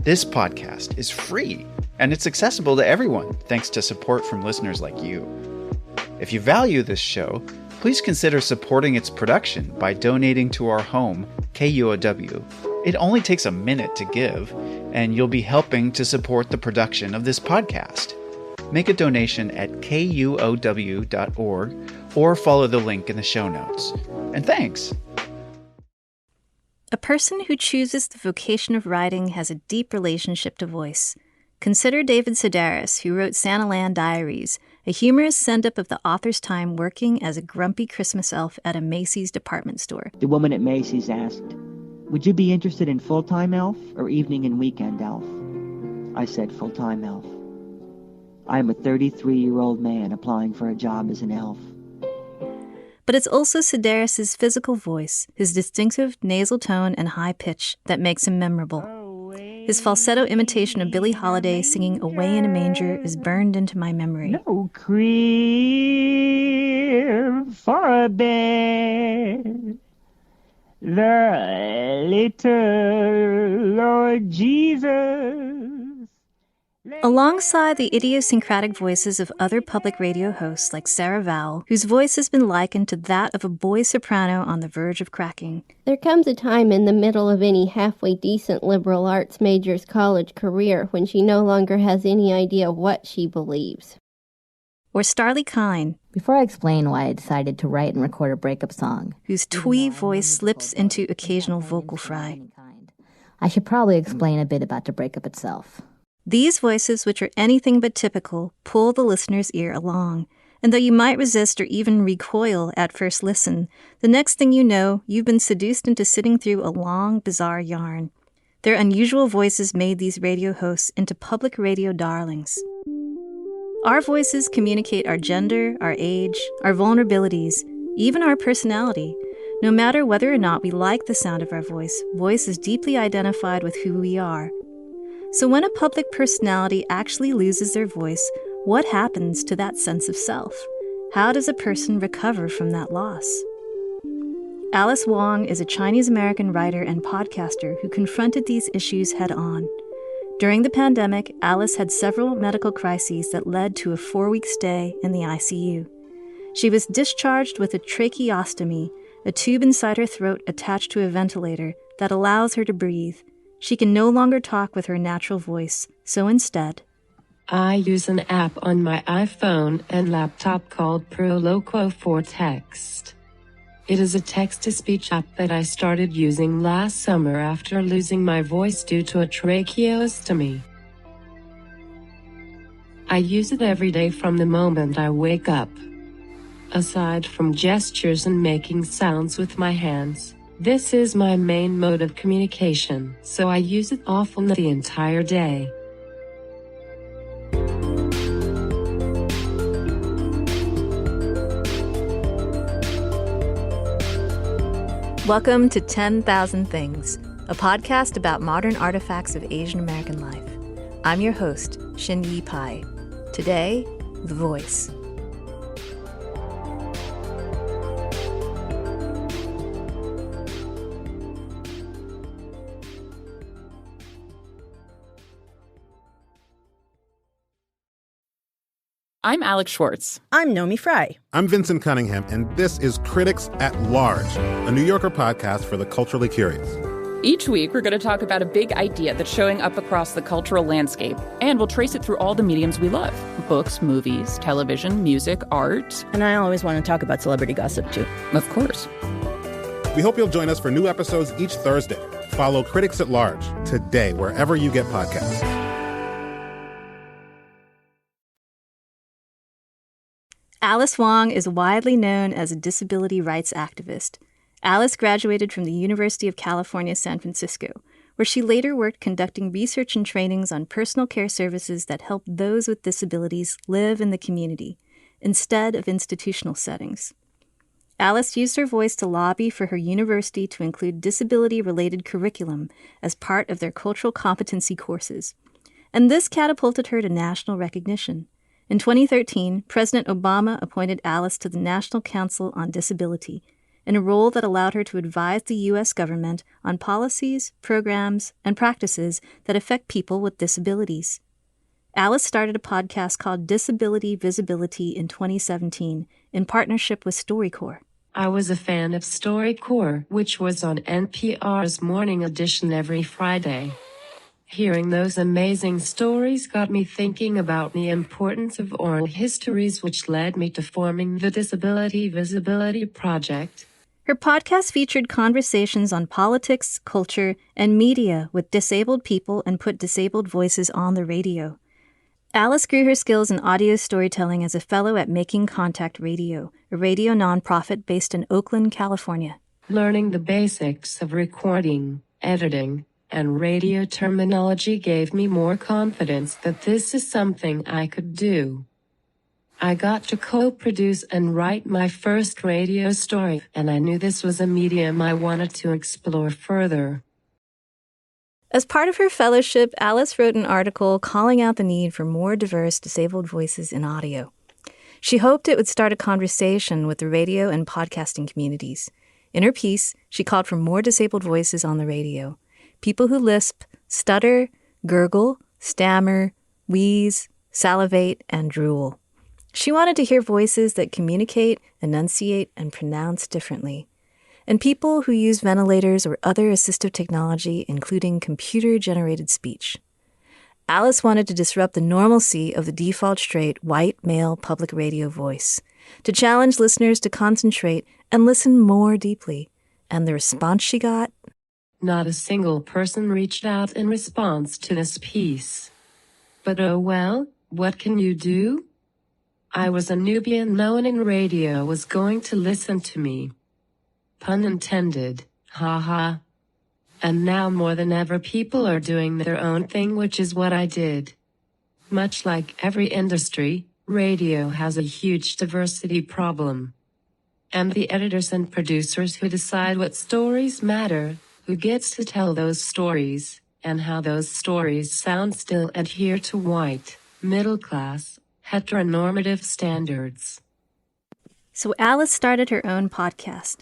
This podcast is free, and it's accessible to everyone thanks to support from listeners like you. If you value this show, please consider supporting its production by donating to our home, KUOW. It only takes a minute to give, and you'll be helping to support the production of this podcast. Make a donation at kuow.org or follow the link in the show notes. And thanks! A person who chooses the vocation of writing has a deep relationship to voice. Consider David Sedaris, who wrote Santaland Diaries, a humorous send-up of the author's time working as a grumpy Christmas elf at a Macy's department store. The woman at Macy's asked, "Would you be interested in full-time elf or evening and weekend elf?" I said full-time elf. I am a 33-year-old man applying for a job as an elf. But it's also Sedaris' physical voice, his distinctive nasal tone and high pitch that makes him memorable. His falsetto imitation of Billie Holiday singing Away in a Manger is burned into my memory. No crib for a bed, the little Lord Jesus. Alongside the idiosyncratic voices of other public radio hosts like Sarah Vowell, whose voice has been likened to that of a boy soprano on the verge of cracking. There comes a time in the middle of any halfway decent liberal arts major's college career when she no longer has any idea what she believes. Or Starlee Kine, before I explain why I decided to write and record a breakup song, whose twee voice slips into occasional vocal fry. I should probably explain a bit about the breakup itself. These voices, which are anything but typical, pull the listener's ear along. And though you might resist or even recoil at first listen, the next thing you know, you've been seduced into sitting through a long, bizarre yarn. Their unusual voices made these radio hosts into public radio darlings. Our voices communicate our gender, our age, our vulnerabilities, even our personality. No matter whether or not we like the sound of our voice is deeply identified with who we are. So when a public personality actually loses their voice, what happens to that sense of self? How does a person recover from that loss? Alice Wong is a Chinese-American writer and podcaster who confronted these issues head-on. During the pandemic, Alice had several medical crises that led to a 4-week stay in the ICU. She was discharged with a tracheostomy, a tube inside her throat attached to a ventilator that allows her to breathe. She can no longer talk with her natural voice, so instead, I use an app on my iPhone and laptop called Proloquo for text. It is a text-to-speech app that I started using last summer after losing my voice due to a tracheostomy. I use it every day from the moment I wake up. Aside from gestures and making sounds with my hands, this is my main mode of communication, so I use it often the entire day. Welcome to 10,000 Things, a podcast about modern artifacts of Asian American life. I'm your host, Xin-Yi Pai. Today, the voice. I'm Alex Schwartz. I'm Nomi Fry. I'm Vincent Cunningham, and this is Critics at Large, a New Yorker podcast for the culturally curious. Each week, we're going to talk about a big idea that's showing up across the cultural landscape, and we'll trace it through all the mediums we love. Books, movies, television, music, art. And I always want to talk about celebrity gossip, too. Of course. We hope you'll join us for new episodes each Thursday. Follow Critics at Large today, wherever you get podcasts. Alice Wong is widely known as a disability rights activist. Alice graduated from the University of California, San Francisco, where she later worked conducting research and trainings on personal care services that help those with disabilities live in the community, instead of institutional settings. Alice used her voice to lobby for her university to include disability-related curriculum as part of their cultural competency courses, and this catapulted her to national recognition. In 2013, President Obama appointed Alice to the National Council on Disability, in a role that allowed her to advise the U.S. government on policies, programs, and practices that affect people with disabilities. Alice started a podcast called Disability Visibility in 2017 in partnership with StoryCorps. I was a fan of StoryCorps, which was on NPR's Morning Edition every Friday. Hearing those amazing stories got me thinking about the importance of oral histories, which led me to forming the Disability Visibility Project. Her podcast featured conversations on politics, culture, and media with disabled people and put disabled voices on the radio. Alice grew her skills in audio storytelling as a fellow at Making Contact Radio, a radio nonprofit based in Oakland, California. Learning the basics of recording, editing, and radio terminology gave me more confidence that this is something I could do. I got to co-produce and write my first radio story, and I knew this was a medium I wanted to explore further. As part of her fellowship, Alice wrote an article calling out the need for more diverse disabled voices in audio. She hoped it would start a conversation with the radio and podcasting communities. In her piece, she called for more disabled voices on the radio. People who lisp, stutter, gurgle, stammer, wheeze, salivate, and drool. She wanted to hear voices that communicate, enunciate, and pronounce differently. And people who use ventilators or other assistive technology, including computer-generated speech. Alice wanted to disrupt the normalcy of the default straight, white, male public radio voice, to challenge listeners to concentrate and listen more deeply. And the response she got? Not a single person reached out in response to this piece. But oh well, what can you do? I was a newbie and no one in radio was going to listen to me. Pun intended, haha. And now more than ever people are doing their own thing, which is what I did. Much like every industry, radio has a huge diversity problem. And the editors and producers who decide what stories matter, who gets to tell those stories, and how those stories sound still adhere to white, middle-class, heteronormative standards. So Alice started her own podcast.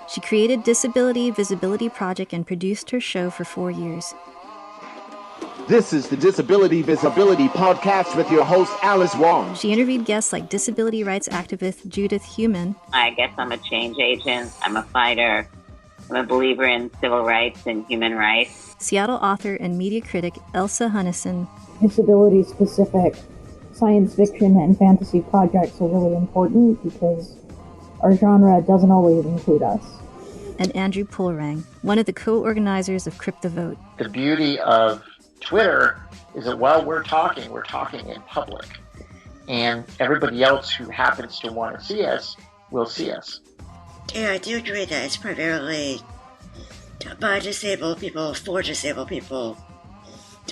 She created Disability Visibility Project and produced her show for 4 years. This is the Disability Visibility Podcast with your host, Alice Wong. She interviewed guests like disability rights activist Judith Heumann. I guess I'm a change agent. I'm a fighter. I'm a believer in civil rights and human rights. Seattle author and media critic Elsa Hunnison. Disability-specific science fiction and fantasy projects are really important because our genre doesn't always include us. And Andrew Pulrang, one of the co-organizers of Cryptovote. The beauty of Twitter is that while we're talking in public. And everybody else who happens to want to see us will see us. Yeah, I do agree that it's primarily by disabled people, for disabled people,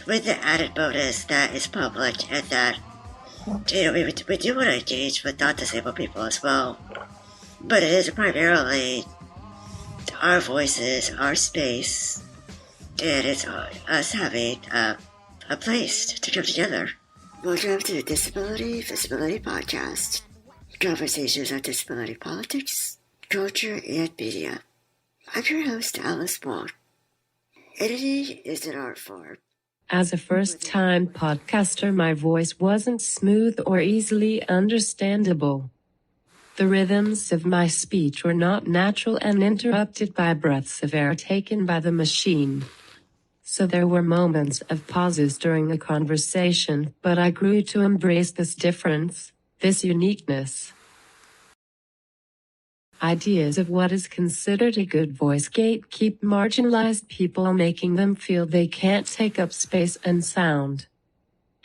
with the added bonus that it's public and that, you know, we do want to engage with non-disabled people as well. But it is primarily our voices, our space, and it's us having a place to come together. Welcome to the Disability Visibility Podcast. Conversations on disability politics, culture, and media. I'm your host, Alice Wong. Editing is an art form. As a first-time podcaster, my voice wasn't smooth or easily understandable. The rhythms of my speech were not natural and interrupted by breaths of air taken by the machine. So there were moments of pauses during the conversation, but I grew to embrace this difference, this uniqueness. Ideas of what is considered a good voice gatekeep marginalized people, making them feel they can't take up space and sound.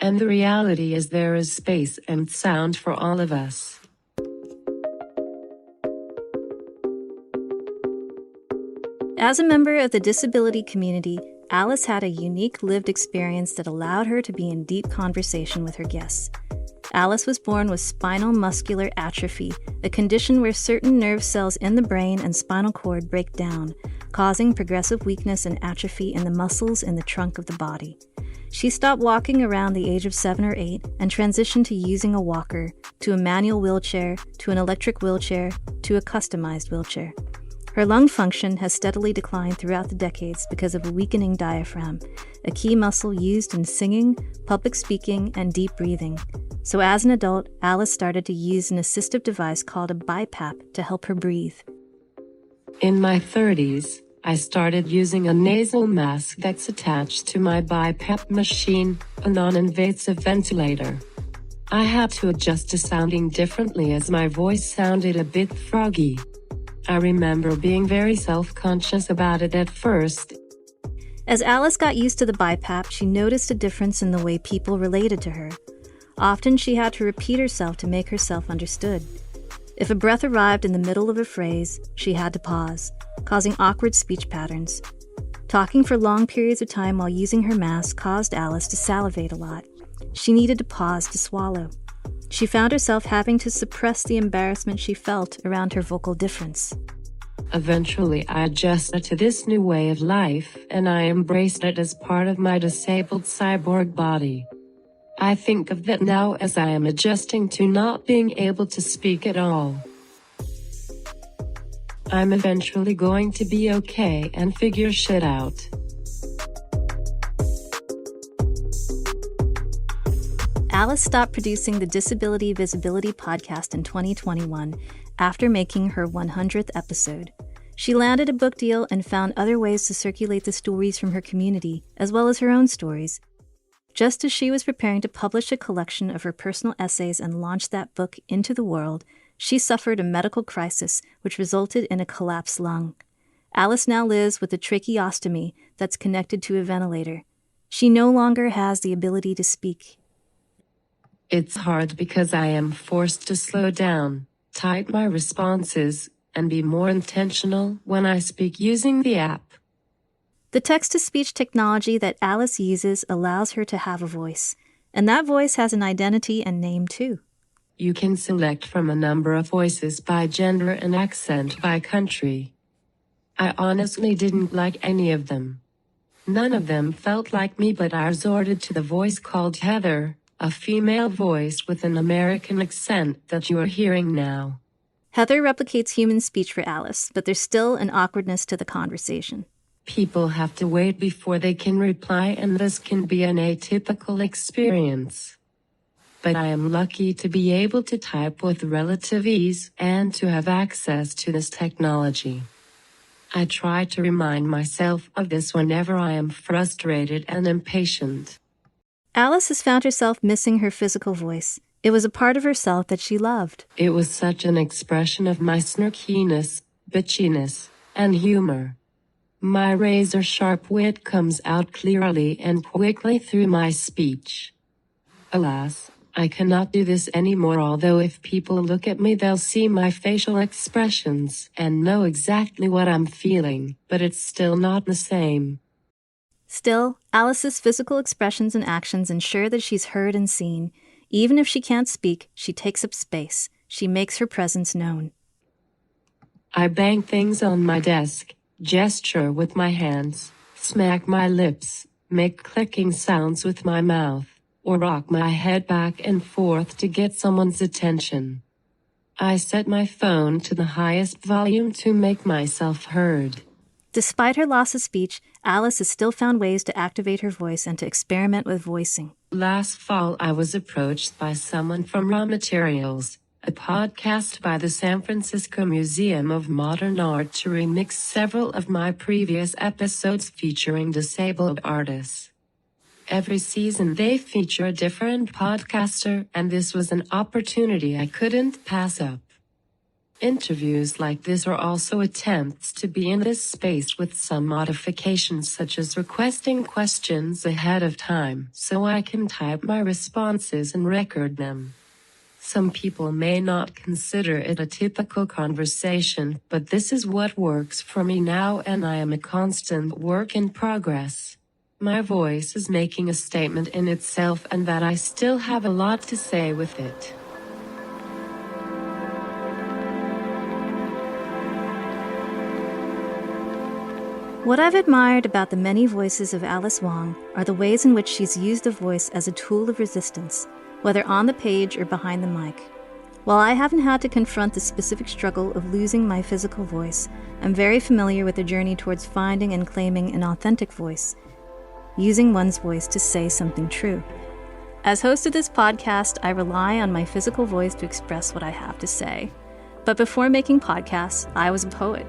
And the reality is there is space and sound for all of us. As a member of the disability community, Alice had a unique lived experience that allowed her to be in deep conversation with her guests. Alice was born with spinal muscular atrophy, a condition where certain nerve cells in the brain and spinal cord break down, causing progressive weakness and atrophy in the muscles in the trunk of the body. She stopped walking around the age of 7 or 8 and transitioned to using a walker, to a manual wheelchair, to an electric wheelchair, to a customized wheelchair. Her lung function has steadily declined throughout the decades because of a weakening diaphragm, a key muscle used in singing, public speaking, and deep breathing. So as an adult, Alice started to use an assistive device called a BiPAP to help her breathe. In my 30s, I started using a nasal mask that's attached to my BiPAP machine, a non-invasive ventilator. I had to adjust to sounding differently as my voice sounded a bit froggy. I remember being very self-conscious about it at first. As Alice got used to the BiPAP, she noticed a difference in the way people related to her. Often she had to repeat herself to make herself understood. If a breath arrived in the middle of a phrase, she had to pause, causing awkward speech patterns. Talking for long periods of time while using her mask caused Alice to salivate a lot. She needed to pause to swallow. She found herself having to suppress the embarrassment she felt around her vocal difference. Eventually, I adjusted to this new way of life, and I embraced it as part of my disabled cyborg body. I think of that now as I am adjusting to not being able to speak at all. I'm eventually going to be okay and figure shit out. Alice stopped producing the Disability Visibility podcast in 2021 after making her 100th episode. She landed a book deal and found other ways to circulate the stories from her community, as well as her own stories. Just as she was preparing to publish a collection of her personal essays and launch that book into the world, she suffered a medical crisis which resulted in a collapsed lung. Alice now lives with a tracheostomy that's connected to a ventilator. She no longer has the ability to speak. It's hard because I am forced to slow down, type my responses, and be more intentional when I speak using the app. The text-to-speech technology that Alice uses allows her to have a voice, and that voice has an identity and name too. You can select from a number of voices by gender and accent by country. I honestly didn't like any of them. None of them felt like me, but I resorted to the voice called Heather, a female voice with an American accent that you are hearing now. Heather replicates human speech for Alice, but there's still an awkwardness to the conversation. People have to wait before they can reply, and this can be an atypical experience. But I am lucky to be able to type with relative ease and to have access to this technology. I try to remind myself of this whenever I am frustrated and impatient. Alice has found herself missing her physical voice. It was a part of herself that she loved. It was such an expression of my snarkiness, bitchiness, and humor. My razor-sharp wit comes out clearly and quickly through my speech. Alas, I cannot do this anymore, although if people look at me they'll see my facial expressions and know exactly what I'm feeling, but it's still not the same. Still, Alice's physical expressions and actions ensure that she's heard and seen. Even if she can't speak, she takes up space. She makes her presence known. I bang things on my desk, gesture with my hands, smack my lips, make clicking sounds with my mouth, or rock my head back and forth to get someone's attention. I set my phone to the highest volume to make myself heard. Despite her loss of speech, Alice has still found ways to activate her voice and to experiment with voicing. Last fall, I was approached by someone from Raw Materials, a podcast by the San Francisco Museum of Modern Art, to remix several of my previous episodes featuring disabled artists. Every season they feature a different podcaster, and this was an opportunity I couldn't pass up. Interviews like this are also attempts to be in this space with some modifications, such as requesting questions ahead of time so I can type my responses and record them. Some people may not consider it a typical conversation, but this is what works for me now, and I am a constant work in progress. My voice is making a statement in itself, and that I still have a lot to say with it. What I've admired about the many voices of Alice Wong are the ways in which she's used the voice as a tool of resistance, whether on the page or behind the mic. While I haven't had to confront the specific struggle of losing my physical voice, I'm very familiar with the journey towards finding and claiming an authentic voice, using one's voice to say something true. As host of this podcast, I rely on my physical voice to express what I have to say. But before making podcasts, I was a poet.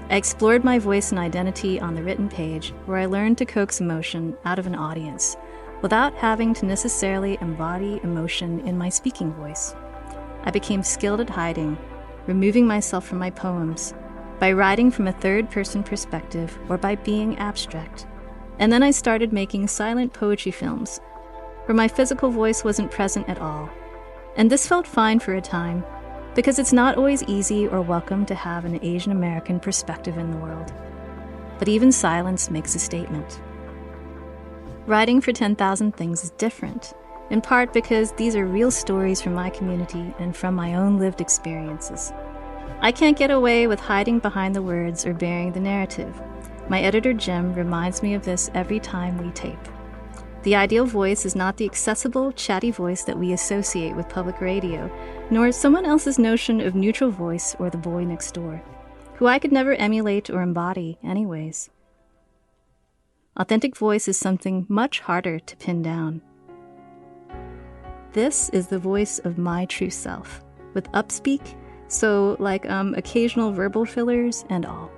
I explored my voice and identity on the written page, where I learned to coax emotion out of an audience, without having to necessarily embody emotion in my speaking voice. I became skilled at hiding, removing myself from my poems, by writing from a third-person perspective or by being abstract. And then I started making silent poetry films, where my physical voice wasn't present at all. And this felt fine for a time, because it's not always easy or welcome to have an Asian American perspective in the world. But even silence makes a statement. Writing for 10,000 Things is different, in part because these are real stories from my community and from my own lived experiences. I can't get away with hiding behind the words or bearing the narrative. My editor Jim reminds me of this every time we tape. The ideal voice is not the accessible, chatty voice that we associate with public radio, nor is someone else's notion of neutral voice or the boy next door, who I could never emulate or embody anyways. Authentic voice is something much harder to pin down. This is the voice of my true self, with upspeak, so like occasional verbal fillers and all.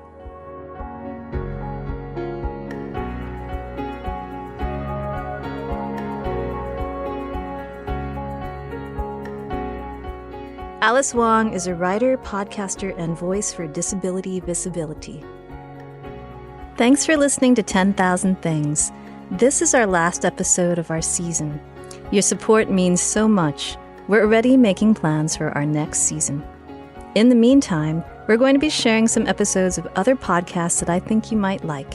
Alice Wong is a writer, podcaster, and voice for disability visibility. Thanks for listening to 10,000 Things. This is our last episode of our season. Your support means so much. We're already making plans for our next season. In the meantime, we're going to be sharing some episodes of other podcasts that I think you might like.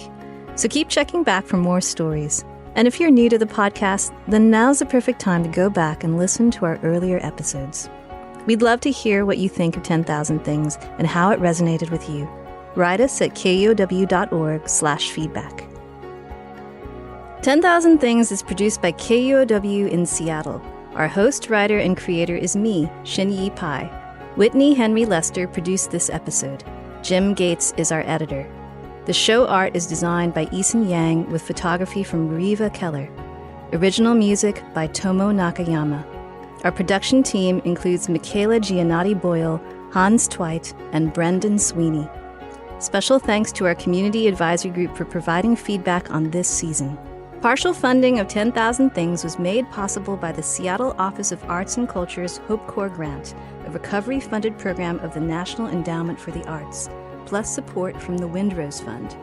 So keep checking back for more stories. And if you're new to the podcast, then now's the perfect time to go back and listen to our earlier episodes. We'd love to hear what you think of 10,000 Things and how it resonated with you. Write us at kuow.org/feedback. 10,000 Things is produced by KUOW in Seattle. Our host, writer, and creator is me, Shin-Yi Pai. Whitney Henry Lester produced this episode. Jim Gates is our editor. The show art is designed by Eason Yang with photography from Riva Keller. Original music by Tomo Nakayama. Our production team includes Michaela Giannotti-Boyle, Hans Twite, and Brendan Sweeney. Special thanks to our Community Advisory Group for providing feedback on this season. Partial funding of 10,000 Things was made possible by the Seattle Office of Arts and Culture's Hope Corps grant, a recovery-funded program of the National Endowment for the Arts, plus support from the Windrose Fund.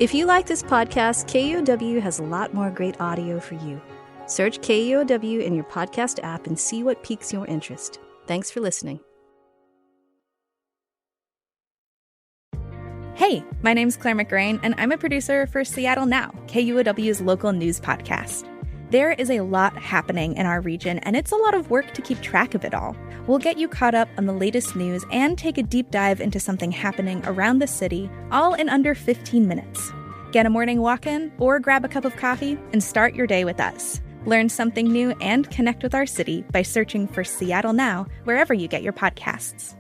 If you like this podcast, KUOW has a lot more great audio for you. Search KUOW in your podcast app and see what piques your interest. Thanks for listening. Hey, my name's Claire McGrain, and I'm a producer for Seattle Now, KUOW's local news podcast. There is a lot happening in our region, and it's a lot of work to keep track of it all. We'll get you caught up on the latest news and take a deep dive into something happening around the city, all in under 15 minutes. Get a morning walk-in or grab a cup of coffee and start your day with us. Learn something new and connect with our city by searching for Seattle Now wherever you get your podcasts.